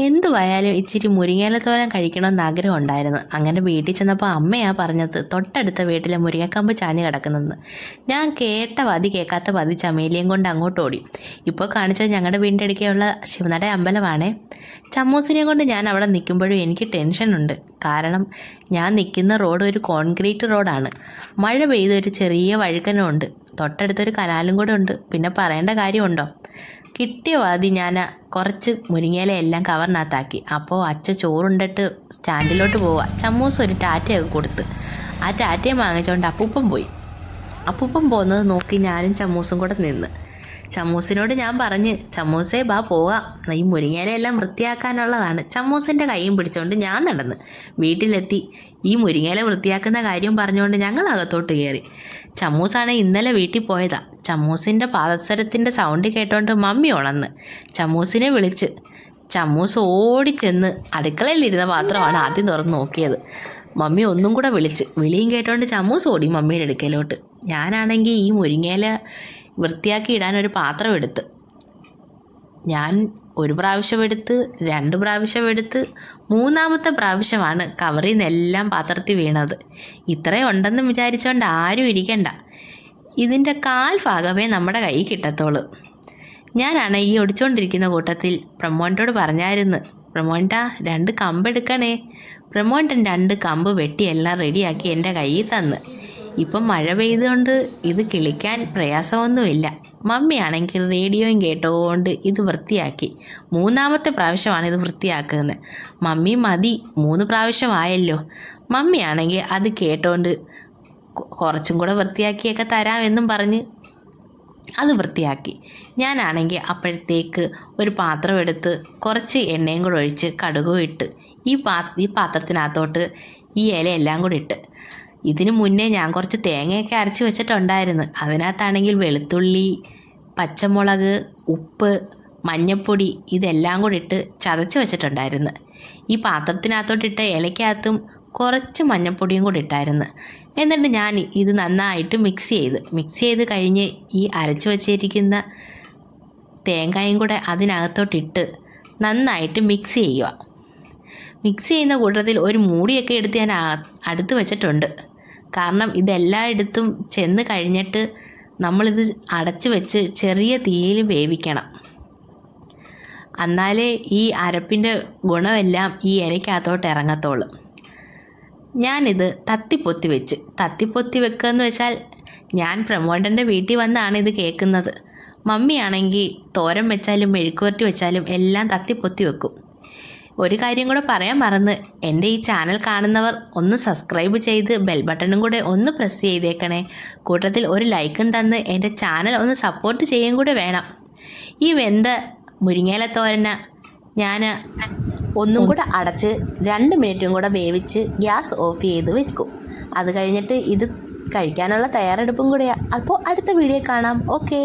എന്തുവായാലും ഇച്ചിരി മുരിങ്ങയില തോരൻ കഴിക്കണമെന്ന് ആഗ്രഹം ഉണ്ടായിരുന്നു. അങ്ങനെ വീട്ടിൽ ചെന്നപ്പോൾ അമ്മയാ പറഞ്ഞത് തൊട്ടടുത്ത വീട്ടിലെ മുരിങ്ങക്കമ്പ് ചാഞ്ഞ് കിടക്കുന്നെന്ന്. ഞാൻ കേട്ട പതി കേൾക്കാത്ത പതി ചമേലിയും കൊണ്ട് അങ്ങോട്ട് ഓടി. ഇപ്പോൾ കാണിച്ചത് ഞങ്ങളുടെ വീടിൻ്റെ അടുക്കെയുള്ള ശിവനട അമ്പലമാണേ. ചമ്മൂസിനെയും കൊണ്ട് ഞാൻ അവിടെ നിൽക്കുമ്പോഴും എനിക്ക് ടെൻഷനുണ്ട്. കാരണം ഞാൻ നിൽക്കുന്ന റോഡ് ഒരു കോൺക്രീറ്റ് റോഡാണ്. മഴ പെയ്തൊരു ചെറിയ വഴുക്കനുണ്ട്. തൊട്ടടുത്തൊരു കനാലും കൂടെ ഉണ്ട്. പിന്നെ പറയേണ്ട കാര്യമുണ്ടോ? കിട്ടിയ വാതി ഞാൻ കുറച്ച് മുരിങ്ങയില എല്ലാം കവറിനകത്താക്കി. അപ്പോൾ അച്ഛൻ ചോറുണ്ടിട്ട് സ്റ്റാൻഡിലോട്ട് പോവുക. ചമ്മൂസ് ഒരു ടാറ്റയൊക്കെ കൊടുത്ത് ആ ടാറ്റയും വാങ്ങിച്ചുകൊണ്ട് അപ്പൂപ്പൻ പോയി. അപ്പൂപ്പൻ പോകുന്നത് നോക്കി ഞാനും ചമ്മൂസും കൂടെ നിന്ന്. ചമ്മൂസിനോട് ഞാൻ പറഞ്ഞ്, ചമ്മൂസേ ബാ പോകാം, ഈ മുരിങ്ങയിലെല്ലാം വൃത്തിയാക്കാനുള്ളതാണ്. ചമ്മൂസിൻ്റെ കൈയും പിടിച്ചുകൊണ്ട് ഞാൻ നടന്ന് വീട്ടിലെത്തി. ഈ മുരിങ്ങയില വൃത്തിയാക്കുന്ന കാര്യം പറഞ്ഞുകൊണ്ട് ഞങ്ങൾ അകത്തോട്ട് കയറി. ചമ്മൂസാണെങ്കിൽ ഇന്നലെ വീട്ടിൽ പോയതാ. ചമ്മൂസിൻ്റെ പാദസരത്തിൻ്റെ സൗണ്ട് കേട്ടോണ്ട് മമ്മി ഉണർന്ന് ചമ്മൂസിനെ വിളിച്ച്. ചമ്മൂസ് ഓടിച്ചെന്ന് അടുക്കളയിലിരുന്ന പാത്രമാണ് ആദ്യം തുറന്ന് നോക്കിയത്. മമ്മി ഒന്നും കൂടെ വിളിച്ച്. വിളിയും കേട്ടോണ്ട് ചമ്മൂസ് ഓടി മമ്മിയുടെ അടുക്കലോട്ട്. ഞാനാണെങ്കിൽ ഈ മുരിങ്ങയില വൃത്തിയാക്കി ഇടാനൊരു പാത്രം എടുത്ത്. ഞാൻ ഒരു പ്രാവശ്യം എടുത്ത്, 2 പ്രാവശ്യം എടുത്ത്, 3ാമത്തെ പ്രാവശ്യമാണ് കവറിൽ നിന്നെല്ലാം പാത്രത്തിൽ വീണത്. ഇത്രയും ഉണ്ടെന്ന് വിചാരിച്ചുകൊണ്ട് ആരും ഇരിക്കണ്ട. ഇതിൻ്റെ 1/4 ഭാഗമേ നമ്മുടെ കൈ കിട്ടത്തുള്ളൂ. ഞാനാണ് ഈ ഒടിച്ചുകൊണ്ടിരിക്കുന്ന കൂട്ടത്തിൽ പ്രമോൻ്റോട് പറഞ്ഞായിരുന്നു, പ്രമോൻ്റാ 2 കമ്പ് എടുക്കണേ. പ്രമോൻ്റൻ 2 കമ്പ് വെട്ടിയെല്ലാം റെഡിയാക്കി എൻ്റെ കയ്യിൽ തന്ന്. ഇപ്പം മഴ പെയ്തുകൊണ്ട് ഇത് കിളിക്കാൻ പ്രയാസമൊന്നുമില്ല. മമ്മിയാണെങ്കിൽ റേഡിയോയും കേട്ടുകൊണ്ട് ഇത് വൃത്തിയാക്കി. 3ാമത്തെ പ്രാവശ്യമാണ് ഇത് വൃത്തിയാക്കുന്നത്. മമ്മി മതി, 3 പ്രാവശ്യമായല്ലോ. മമ്മിയാണെങ്കിൽ അത് കേട്ടോണ്ട് കുറച്ചും കൂടെ വൃത്തിയാക്കിയൊക്കെ തരാമെന്നും പറഞ്ഞ് അത് വൃത്തിയാക്കി. ഞാനാണെങ്കിൽ അപ്പോഴത്തേക്ക് ഒരു പാത്രം എടുത്ത് കുറച്ച് എണ്ണയും കൂടെ ഒഴിച്ച് കടുകും ഇട്ട് ഈ പാത്രത്തിനകത്തോട്ട് ഈ ഇലയെല്ലാം കൂടി ഇട്ട്. ഇതിനു മുന്നേ ഞാൻ കുറച്ച് തേങ്ങയൊക്കെ അരച്ച് വെച്ചിട്ടുണ്ടായിരുന്നു. അതിനകത്താണെങ്കിൽ വെളുത്തുള്ളി, പച്ചമുളക്, ഉപ്പ്, മഞ്ഞൾപ്പൊടി ഇതെല്ലാം കൂടി ഇട്ട് ചതച്ച് വെച്ചിട്ടുണ്ടായിരുന്നു. ഈ പാത്രത്തിനകത്തോട്ടിട്ട ഇലയ്ക്കകത്തും കുറച്ച് മഞ്ഞൾപ്പൊടിയും കൂടി ഇട്ടായിരുന്നു. എന്നിട്ട് ഞാൻ ഇത് നന്നായിട്ട് മിക്സ് ചെയ്ത് കഴിഞ്ഞ് ഈ അരച്ച് വെച്ചിരിക്കുന്ന തേങ്ങയും കൂടെ അതിനകത്തോട്ടിട്ട് നന്നായിട്ട് മിക്സ് ചെയ്യുക. മിക്സ് ചെയ്യുന്ന കൂട്ടത്തിൽ ഒരു മൂടിയൊക്കെ എടുത്ത് ഞാൻ അടുത്ത് വെച്ചിട്ടുണ്ട്. കാരണം ഇതെല്ലായിടത്തും ചെന്ന് കഴിഞ്ഞിട്ട് നമ്മളിത് അടച്ച് വെച്ച് ചെറിയ തീയിൽ വേവിക്കണം. എന്നാലേ ഈ അരപ്പിൻ്റെ ഗുണമെല്ലാം ഈ ഇലയ്ക്കകത്തോട്ട് ഇറങ്ങത്തുള്ളൂ. ഞാനിത് തത്തിപ്പൊത്തി വെക്കുക എന്ന് വെച്ചാൽ ഞാൻ പ്രമോദൻ്റെ വീട്ടിൽ വന്നാണ് ഇത് കേൾക്കുന്നത്. മമ്മിയാണെങ്കിൽ തോരൻ വെച്ചാലും മെഴുക്കുവരട്ടി വെച്ചാലും എല്ലാം തത്തിപ്പൊത്തി വെക്കും. ഒരു കാര്യം കൂടെ പറയാൻ മറന്ന്, എൻ്റെ ഈ ചാനൽ കാണുന്നവർ ഒന്ന് സബ്സ്ക്രൈബ് ചെയ്ത് ബെൽ ബട്ടണും കൂടെ ഒന്ന് പ്രസ് ചെയ്തേക്കണേ. കൂട്ടത്തിൽ ഒരു ലൈക്കും തന്ന് എൻ്റെ ചാനൽ ഒന്ന് സപ്പോർട്ട് ചെയ്യുകയും കൂടെ വേണം. ഈ വെന്ത മുരിങ്ങയില തോരന ഞാൻ ഒന്നും കൂടെ അടച്ച് 2 മിനിറ്റും കൂടെ വേവിച്ച് ഗ്യാസ് ഓഫ് ചെയ്ത് വെക്കും. അത് കഴിഞ്ഞിട്ട് ഇത് കഴിക്കാനുള്ള തയ്യാറെടുപ്പും കൂടെയാണ്. അപ്പോൾ അടുത്ത വീഡിയോ കാണാം. ഓക്കേ.